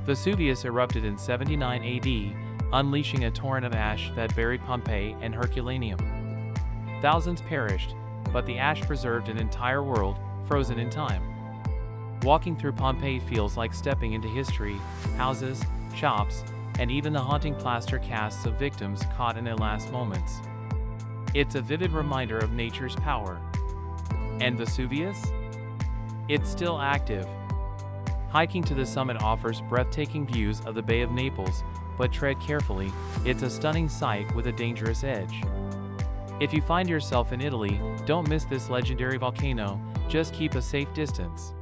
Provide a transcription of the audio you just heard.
Vesuvius erupted in 79 AD, unleashing a torrent of ash that buried Pompeii and Herculaneum. Thousands perished, but the ash preserved an entire world, frozen in time. Walking through Pompeii feels like stepping into history. Houses, shops, and even the haunting plaster casts of victims caught in their last moments. It's a vivid reminder of nature's power. And Vesuvius? It's still active. Hiking to the summit offers breathtaking views of the Bay of Naples, but tread carefully, it's a stunning sight with a dangerous edge. If you find yourself in Italy, don't miss this legendary volcano, just keep a safe distance.